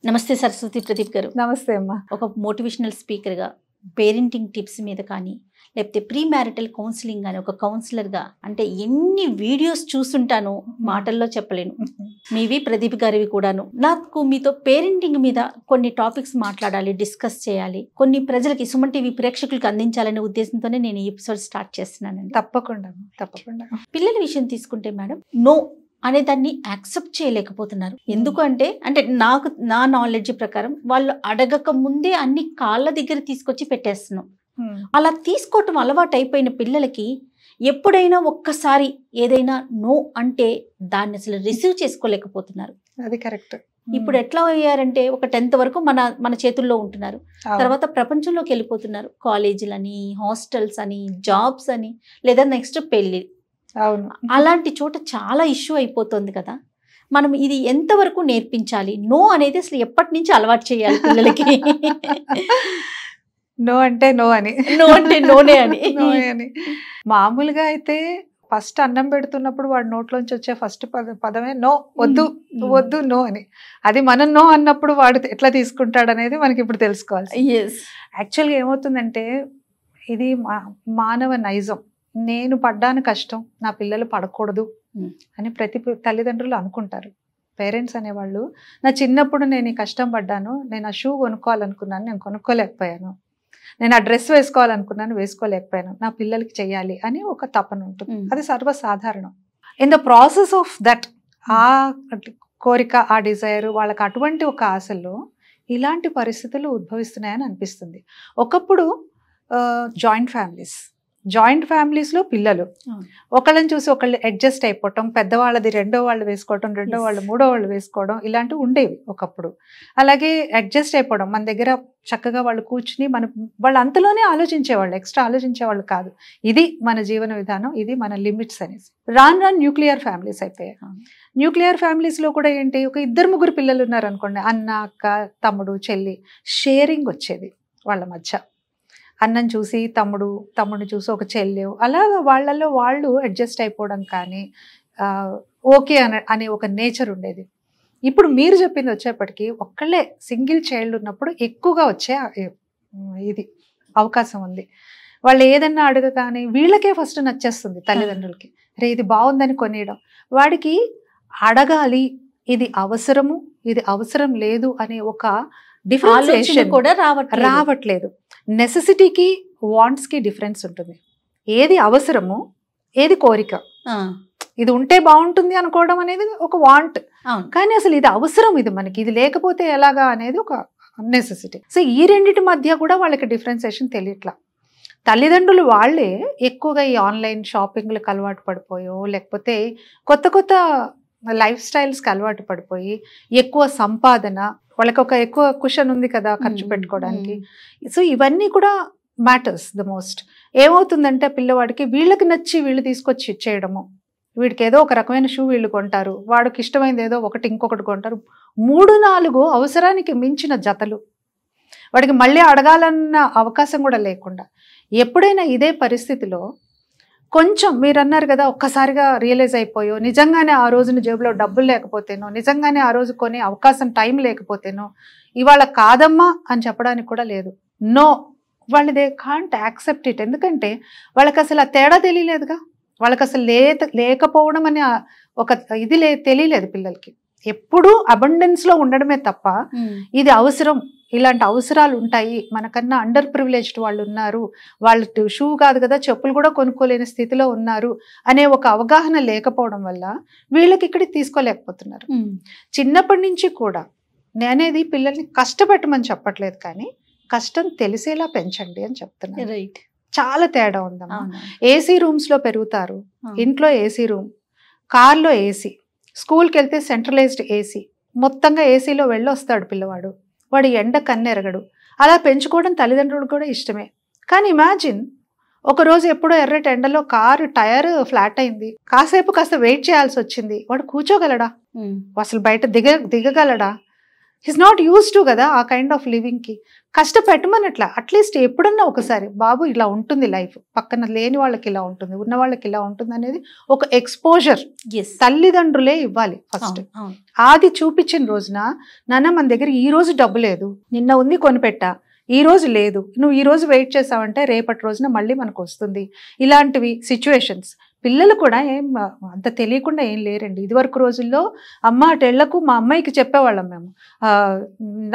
నమస్తే సరస్వతి ప్రదీప్ గారు. నమస్తే అమ్మా. ఒక మోటివేషనల్ స్పీకర్గా పేరెంటింగ్ టిప్స్ మీద కానీ లేకపోతే ప్రీ మ్యారిటల్ కౌన్సిలింగ్ కానీ ఒక కౌన్సిలర్గా అంటే ఎన్ని వీడియోస్ చూస్తుంటానో మాటల్లో చెప్పలేను. మీవి ప్రదీప్ గారివి కూడాను. నాకు మీతో పేరెంటింగ్ మీద కొన్ని టాపిక్స్ మాట్లాడాలి, డిస్కస్ చేయాలి, కొన్ని ప్రజలకి సుమన్ టీవీ ప్రేక్షకులకు అందించాలనే ఉద్దేశంతోనే నేను ఈ ఎపిసోడ్ స్టార్ట్ చేస్తున్నానండి. తప్పకుండా. పిల్లల విషయం తీసుకుంటే మేడం, నో అనే దాన్ని యాక్సెప్ట్ చేయలేకపోతున్నారు. ఎందుకు అంటే నా నాలెడ్జ్ ప్రకారం వాళ్ళు అడగక ముందే అన్ని కాళ్ళ దగ్గర తీసుకొచ్చి పెట్టేస్తున్నాం. అలా తీసుకోవటం అలవాటు అయిపోయిన పిల్లలకి ఎప్పుడైనా ఒక్కసారి ఏదైనా నో అంటే దాన్ని అసలు రిసీవ్ చేసుకోలేకపోతున్నారు. అది కరెక్ట్. ఇప్పుడు ఎట్లా అయ్యారంటే ఒక 10th వరకు మన చేతుల్లో ఉంటున్నారు, తర్వాత ప్రపంచంలోకి వెళ్ళిపోతున్నారు. కాలేజీలని, హాస్టల్స్ అని, జాబ్స్ అని, లేదా నెక్స్ట్ పెళ్లి. అవును, అలాంటి చోట చాలా ఇష్యూ అయిపోతుంది కదా. మనం ఇది ఎంతవరకు నేర్పించాలి? నో అనేది అసలు ఎప్పటి నుంచి అలవాటు చేయాలి పిల్లలకి? నో అంటే నో అని, నో అంటే నోనే అని. మామూలుగా అయితే ఫస్ట్ అన్నం పెడుతున్నప్పుడు వాడి నోట్లోంచి వచ్చే ఫస్ట్ పదమే నో, వద్దు వద్దు నో అని. అది మనం నో అన్నప్పుడు వాడు ఎట్లా తీసుకుంటాడు అనేది మనకి ఇప్పుడు తెలుసుకోవాలి. యాక్చువల్గా ఏమవుతుందంటే ఇది మానవ నైజం. నేను పడ్డాను కష్టం, నా పిల్లలు పడకూడదు అని ప్రతి తల్లిదండ్రులు అనుకుంటారు. పేరెంట్స్ అనేవాళ్ళు, నా చిన్నప్పుడు నేను ఈ కష్టం పడ్డాను, నేను ఆ షూ కొనుక్కోవాలనుకున్నాను, నేను కొనుక్కోలేకపోయాను, నేను ఆ డ్రెస్ వేసుకోవాలనుకున్నాను, వేసుకోలేకపోయాను, నా పిల్లలకి చెయ్యాలి అని ఒక తపన ఉంటుంది. అది సర్వసాధారణం. In the process of that, ఆ కోరిక, ఆ డిజైర్, వాళ్ళకి అటువంటి ఒక ఆశల్లో ఇలాంటి పరిస్థితులు ఉద్భవిస్తున్నాయని అనిపిస్తుంది. ఒకప్పుడు జాయింట్ ఫ్యామిలీస్లో పిల్లలు ఒకళ్ళని చూసి ఒకళ్ళు అడ్జస్ట్ అయిపోవటం, పెద్దవాళ్ళది రెండో వాళ్ళు వేసుకోవటం, రెండో వాళ్ళు మూడో వాళ్ళు వేసుకోవడం, ఇలాంటివి ఉండేవి ఒకప్పుడు. అలాగే అడ్జస్ట్ అయిపోవడం, మన దగ్గర చక్కగా వాళ్ళు కూర్చుని వాళ్ళు అంతలోనే ఆలోచించేవాళ్ళు, ఎక్స్ట్రా ఆలోచించేవాళ్ళు కాదు. ఇది మన జీవన విధానం, ఇది మన లిమిట్స్ అనేసి. రాను న్యూక్లియర్ ఫ్యామిలీస్ అయిపోయాయి. న్యూక్లియర్ ఫ్యామిలీస్లో కూడా ఏంటి, ఒక 2-3 పిల్లలు ఉన్నారు అనుకోండి, అన్న, అక్క, తమ్ముడు, చెల్లి, షేరింగ్ వచ్చేది వాళ్ళ మధ్య. అన్నం చూసి తమ్ముడిని చూసి ఒక చెల్లి, అలాగా వాళ్ళల్లో వాళ్ళు అడ్జస్ట్ అయిపోవడం కానీ ఓకే అనే ఒక నేచర్ ఉండేది. ఇప్పుడు మీరు చెప్పింది వచ్చేప్పటికీ ఒక్కళ్ళే సింగిల్ చైల్డ్ ఉన్నప్పుడు ఎక్కువగా వచ్చే ఇది అవకాశం ఉంది. వాళ్ళు ఏదన్నా అడగగానే వీళ్ళకే ఫస్ట్ నచ్చేస్తుంది తల్లిదండ్రులకి, రే ఇది బాగుందని కొనియడం. వాడికి అడగాలి, ఇది అవసరము, ఇది అవసరం లేదు అనే ఒక డిఫరెన్షియేషన్ కూడా రావట్లేదు. నెసెసిటీకి వాంట్స్కి డిఫరెన్స్ ఉంటుంది. ఏది అవసరము, ఏది కోరిక. ఇది ఉంటే బాగుంటుంది అనుకోవడం అనేది ఒక వాంట్, కానీ అసలు ఇది అవసరం, ఇది మనకి, ఇది లేకపోతే ఎలాగా అనేది ఒక నెసెసిటీ. సో ఈ రెండింటి మధ్య కూడా వాళ్ళకి డిఫరెన్సియేషన్ తెలియట్లా. తల్లిదండ్రులు వాళ్ళే ఎక్కువగా ఈ ఆన్లైన్ షాపింగ్లకు అలవాటు పడిపోయో, లేకపోతే కొత్త లైఫ్ స్టైల్స్కి అలవాటు పడిపోయి ఎక్కువ సంపాదన, వాళ్ళకి ఒక ఎక్కువ కుషన్ ఉంది కదా ఖర్చు పెట్టుకోవడానికి. సో ఇవన్నీ కూడా మ్యాటర్స్ ద మోస్ట్. ఏమవుతుందంటే పిల్లవాడికి వీళ్ళకి నచ్చి వీళ్ళు తీసుకొచ్చి ఇచ్చేయడము, వీడికి ఏదో ఒక రకమైన షూ వీళ్ళు కొంటారు, వాడికి ఇష్టమైంది ఏదో ఒకటి ఇంకొకటి కొంటారు, 3-4 అవసరానికి మించిన జతలు, వాడికి మళ్ళీ అడగాలన్న అవకాశం కూడా లేకుండా. ఎప్పుడైనా ఇదే పరిస్థితిలో కొంచెం మీరు అన్నారు కదా, ఒక్కసారిగా రియలైజ్ అయిపోయో, నిజంగానే ఆ రోజున జేబులో డబ్బులు లేకపోతేనో, నిజంగానే ఆ రోజు కొనే అవకాశం టైం లేకపోతేనో, ఇవాళ కాదమ్మా అని చెప్పడానికి కూడా లేదు. నో, వాళ్ళు దే కాంట్ యాక్సెప్ట్ ఇట్. ఎందుకంటే వాళ్ళకి అసలు ఆ తేడా తెలియలేదుగా, వాళ్ళకి అసలు లేకపోవడం అనే ఒక ఇది తెలియలేదు పిల్లలకి. ఎప్పుడూ అబండెన్స్లో ఉండడమే తప్ప ఇది అవసరం, ఇలాంటి అవసరాలు ఉంటాయి, మనకన్నా అండర్ ప్రివిలేజ్డ్ వాళ్ళు ఉన్నారు, వాళ్ళు షూ కాదు కదా చెప్పులు కూడా కొనుక్కోలేని స్థితిలో ఉన్నారు అనే ఒక అవగాహన లేకపోవడం వల్ల వీళ్ళకి ఇక్కడికి తీసుకోలేకపోతున్నారు. చిన్నప్పటి నుంచి కూడా నేనేది పిల్లల్ని కష్టపెట్టమని చెప్పట్లేదు, కానీ కష్టం తెలిసేలా పెంచండి అని చెప్తున్నాను. రైట్, చాలా తేడా ఉందమ్మా. ఏసీ రూమ్స్లో పెరుగుతారు, ఇంట్లో ఏసీ రూమ్, కార్లో ఏసీ, స్కూల్కి వెళ్తే సెంట్రలైజ్డ్ ఏసీ, మొత్తంగా ఏసీలో వెళ్ళొస్తాడు పిల్లవాడు, వాడు ఎండ కన్నెరగడు. అలా పెంచుకోవడం తల్లిదండ్రులకు కూడా ఇష్టమే. కానీ ఇమాజిన్ ఒకరోజు ఎప్పుడో ఎర్రటి ఎండలో కారు టైర్ ఫ్లాట్ అయింది, కాసేపు కాస్త వెయిట్ చేయాల్సి వచ్చింది, వాడు కూర్చోగలడా? అసలు బయట దిగగలడా? హిస్ నాట్ యూస్ టు కదా ఆ కైండ్ ఆఫ్ లివింగ్ కి. కష్టపెట్టమనట్లా, అట్లీస్ట్ ఎప్పుడన్నా ఒకసారి బాబు ఇలా ఉంటుంది లైఫ్, పక్కన లేని వాళ్ళకి ఇలా ఉంటుంది, ఉన్న వాళ్ళకి ఇలా ఉంటుంది అనేది ఒక ఎక్స్పోజర్ తల్లిదండ్రులే ఇవ్వాలి ఫస్ట్. అది చూపించిన రోజున నాన్న మన దగ్గర ఈ రోజు డబ్బు లేదు, నిన్న ఉంది కొనిపెట్టా, ఈ రోజు లేదు, నువ్వు ఈ రోజు వెయిట్ చేసావంటే రేపటి రోజున మళ్ళీ మనకు వస్తుంది. ఇలాంటివి సిచ్యువేషన్స్ పిల్లలు కూడా ఏం అంత తెలియకుండా ఏం లేరండి. ఇదివరకు రోజుల్లో అమ్మ అటెళ్లకు మా అమ్మాయికి చెప్పేవాళ్ళం మేము,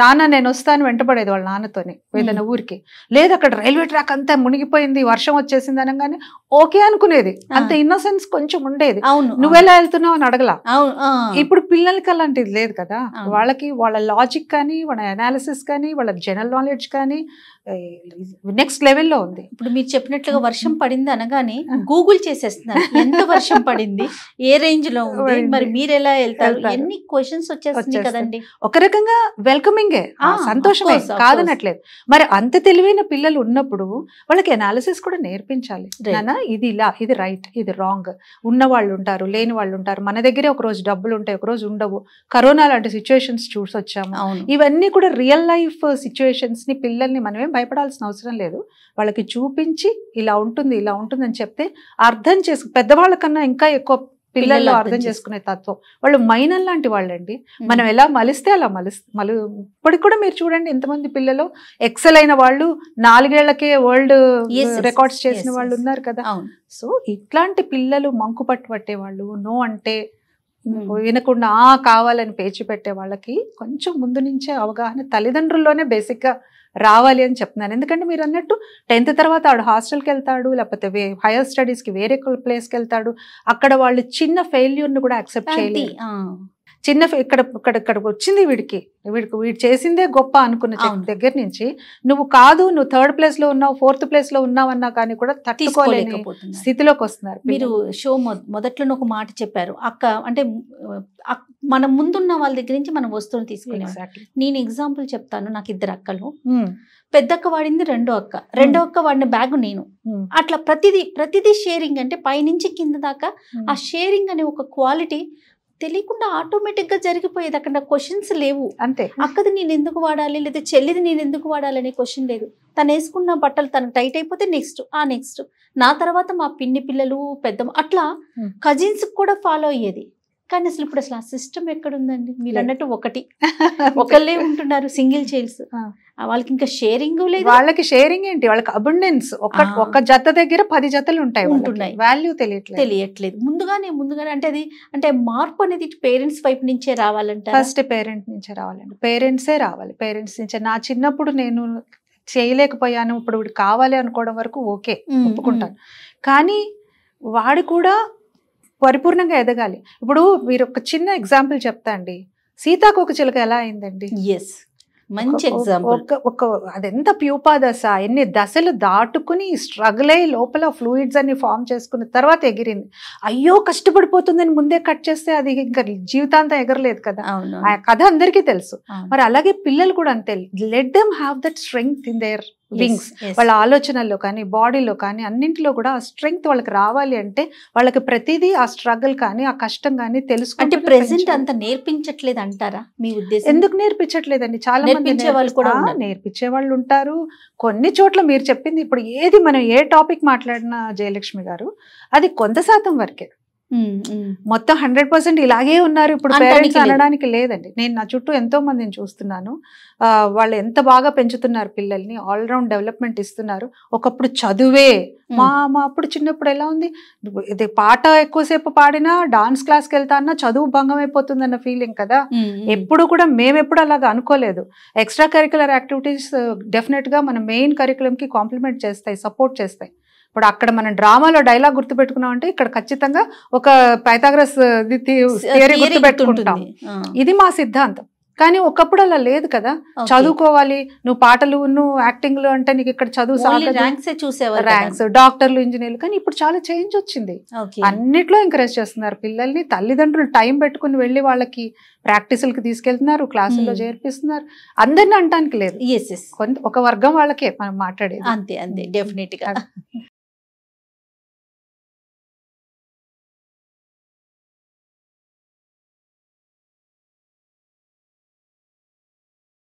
నాన్న నేను వస్తాను వెంటబడేది వాళ్ళ నాన్నతోనే ఏదైనా ఊరికి. లేదు అక్కడ రైల్వే ట్రాక్ అంతా మునిగిపోయింది, వర్షం వచ్చేసింది అనగానే ఓకే అనుకునేది. అంత ఇన్నోసెన్స్ కొంచెం ఉండేది. నువ్వెలా వెళ్తున్నావు అని అడగలా. ఇప్పుడు పిల్లలకి అలాంటిది లేదు కదా. వాళ్ళకి వాళ్ళ లాజిక్ కానీ, వాళ్ళ అనాలిసిస్ కానీ, వాళ్ళ జనరల్ నాలెడ్జ్ కానీ నెక్స్ట్ లెవెల్లో ఉంది. ఇప్పుడు మీరు చెప్పినట్లుగా వర్షం పడింది అనగానే గూగుల్ చేసేస్తున్నారు, ఎంత వర్షం పడింది, ఏ రేంజ్ లో ఉంది, మరి మీరు ఎలా వెళ్తారు, ఎన్ని క్వశ్చన్స్ వచ్చేస్తుంది కదండి. ఒక రకంగా వెల్కమింగే, సంతోషమే, కాదనట్లేదు. మరి అంత తెలివైన పిల్లలు ఉన్నప్పుడు వాళ్ళకి అనాలిసిస్ కూడా నేర్పించాలి. నాన్న ఇది ఇలా, ఇది రైట్, ఇది రాంగ్. ఉన్న వాళ్ళు ఉంటారు, లేని వాళ్ళు ఉంటారు. మన దగ్గరే ఒక రోజు డబ్బులు ఉంటాయి, ఒక రోజు ఉండవు. కరోనా లాంటి సిచ్యువేషన్స్ చూసొచ్చాము. ఇవన్నీ కూడా రియల్ లైఫ్ సిచ్యువేషన్స్ ని పిల్లల్ని మనమేం భయపడాల్సిన అవసరం లేదు. వాళ్ళకి చూపించి ఇలా ఉంటుంది, ఇలా ఉంటుంది అని చెప్తే అర్థం చేసుకు, పెద్దవాళ్ళ కన్నా ఇంకా ఎక్కువ పిల్లల్లో అర్థం చేసుకునే తత్వం. వాళ్ళు మైనల్ లాంటి వాళ్ళండి. మనం ఎలా మలిస్తే అలా ఇప్పటికి కూడా మీరు చూడండి ఎంతమంది పిల్లలు ఎక్సెల్ అయిన వాళ్ళు, 4 ఏళ్లకే వరల్డ్ రికార్డ్స్ చేసిన వాళ్ళు ఉన్నారు కదా. సో ఇట్లాంటి పిల్లలు మంకు పట్టే వాళ్ళు, నో అంటే వినకుండా కావాలని పేచి పెట్టే వాళ్ళకి కొంచెం ముందు నుంచే అవగాహన తల్లిదండ్రుల్లోనే బేసిక్ గా రావాలి అని చెప్తున్నాను. ఎందుకంటే మీరు అన్నట్టు 10th తర్వాత వాడు హాస్టల్కి వెళ్తాడు, లేకపోతే హైయర్ స్టడీస్ కి వేరే ప్లేస్కి వెళ్తాడు. అక్కడ వాళ్ళు చిన్న ఫెయిల్యూర్ ను కూడా యాక్సెప్ట్ చేయలేదు. చిన్న ఇక్కడ వచ్చింది వీడు చేసిందే గొప్ప అనుకున్న దగ్గర నుంచి నువ్వు 3rd ప్లేస్ లో ఉన్నావు, 4th ప్లేస్ లో ఉన్నావు అన్నా కానీ కూడా తట్టుకోలేని స్థితిలోకి వస్తున్నారు. మీరు షో మొదట్లో ఒక మాట చెప్పారు, అక్క అంటే మనం ముందున్న వాళ్ళ దగ్గర నుంచి మనం వస్తువులు తీసుకునే. నేను ఎగ్జాంపుల్ చెప్తాను. నాకు 2 అక్కలు. పెద్దక్క వాడింది రెండో అక్క వాడిన బ్యాగ్ నేను. అట్లా ప్రతిదీ షేరింగ్. అంటే పైనుంచి కింద దాకా ఆ షేరింగ్ అనే ఒక క్వాలిటీ తెలియకుండా ఆటోమేటిక్ గా జరిగిపోయేది. అక్కడ క్వశ్చన్స్ లేవు. అంతే. అక్కది నేను ఎందుకు వాడాలి, లేదా చెల్లిది నేను ఎందుకు వాడాలి అనే క్వశ్చన్ లేదు. తను వేసుకున్న బట్టలు తను టైట్ అయిపోతే నెక్స్ట్ నా తర్వాత మా పిన్ని పిల్లలు, పెద్ద, అట్లా కజిన్స్ కూడా ఫాలో అయ్యేది. కానీ అసలు ఇప్పుడు అసలు ఆ సిస్టమ్ ఎక్కడుందండి? మీరు అన్నట్టు ఒకళ్ళే ఉంటున్నారు, సింగిల్ చైల్డ్స్. వాళ్ళకి ఇంకా షేరింగ్ లేదు. వాళ్ళకి షేరింగ్ ఏంటి, వాళ్ళకి అబండెన్స్. ఒక జత దగ్గర 10 జతలు ఉంటున్నాయి. వాల్యూ తెలియట్లేదు. ముందుగానే అంటే అది అంటే మార్పు అనేది పేరెంట్స్ వైపు నుంచే రావాలంటే ఫస్ట్ పేరెంట్ నుంచే రావాలండి. పేరెంట్సే రావాలి. పేరెంట్స్ నుంచే. నా చిన్నప్పుడు నేను చేయలేకపోయాను, ఇప్పుడు వీడు కావాలి అనుకోవడం వరకు ఓకే, ఒప్పుకుంటాను. కానీ వాడు కూడా పరిపూర్ణంగా ఎదగాలి. ఇప్పుడు మీరు ఒక చిన్న ఎగ్జాంపుల్ చెప్తా అండి. సీతాకోకచిలుక ఎలా అయిందండి? మంచి ఎగ్జాంపుల్. అదెంత ప్యూపా దశ, ఎన్ని దశలు దాటుకుని స్ట్రగుల్ అయ్యి లోపల ఫ్లూయిడ్స్ అన్ని ఫామ్ చేసుకున్న తర్వాత ఎగిరింది. అయ్యో కష్టపడిపోతుందని ముందే కట్ చేస్తే అది ఇంకా జీవితాంతం ఎగరలేదు కదా. ఆ కథ అందరికీ తెలుసు. మరి అలాగే పిల్లలు కూడా అంతే. Let them have that strength in there wings. వాళ్ళ ఆలోచనల్లో కానీ, బాడీలో కానీ, అన్నింటిలో కూడా ఆ స్ట్రెంగ్త్ వాళ్ళకి రావాలి అంటే వాళ్ళకి ప్రతిదీ ఆ స్ట్రగుల్ కానీ, ఆ కష్టం కానీ తెలుసుకుంటే. అంటే ప్రెసెంట్ అంత నేర్పించట్లేదు అంటారా మీ ఉద్దేశం? ఎందుకు నేర్పించట్లేదండి? చాలా మంది నేర్పించే వాళ్ళు ఉంటారు. కొన్ని చోట్ల మీరు చెప్పింది ఇప్పుడు ఏది మనం ఏ టాపిక్ మాట్లాడినా జయలక్ష్మి గారు, అది కొంత శాతం వరకే. మొత్తం 100% ఇలాగే ఉన్నారు ఇప్పుడు పేరెంట్స్ అనడానికి లేదండి. నేను నా చుట్టూ ఎంతో మందిని చూస్తున్నాను. వాళ్ళు ఎంత బాగా పెంచుతున్నారు పిల్లల్ని, ఆల్రౌండ్ డెవలప్మెంట్ ఇస్తున్నారు. ఒకప్పుడు చదువే మా అప్పుడు చిన్నప్పుడు ఎలా ఉంది, ఇది పాట ఎక్కువసేపు పాడినా, డాన్స్ క్లాస్కి వెళ్తా అన్నా చదువు భంగం అయిపోతుంది అన్న ఫీలింగ్ కదా. ఎప్పుడు కూడా మేమెప్పుడు అలాగా అనుకోలేదు. ఎక్స్ట్రా కరిక్యులర్ యాక్టివిటీస్ డెఫినెట్ గా మన మెయిన్ కరిక్యులం కి కాంప్లిమెంట్ చేస్తాయి, సపోర్ట్ చేస్తాయి. ఇప్పుడు అక్కడ మనం డ్రామాలో డైలాగ్ గుర్తు పెట్టుకున్నాం అంటే ఇక్కడ ఖచ్చితంగా ఒక పైథాగరస్ థియరీ గుర్తు పెట్టుకుంటాం. ఇది మా సిద్ధాంతం. కానీ ఒకప్పుడు అలా లేదు కదా. చదువుకోవాలి, నువ్వు పాటలు, నువ్వు యాక్టింగ్ అంటే నీకు ఇక్కడ చదువు, ర్యాంక్స్, డాక్టర్లు, ఇంజనీర్లు. కానీ ఇప్పుడు చాలా చేంజ్ వచ్చింది. అన్నిట్లో ఎంకరేజ్ చేస్తున్నారు పిల్లల్ని. తల్లిదండ్రులు టైం పెట్టుకుని వెళ్ళి వాళ్ళకి ప్రాక్టీసులకి తీసుకెళ్తున్నారు, క్లాసుల్లో చేర్పిస్తున్నారు. అందరిని అనటానికి లేదు, ఒక వర్గం వాళ్ళకే మనం మాట్లాడేది. అంతే డెఫినెట్ గా.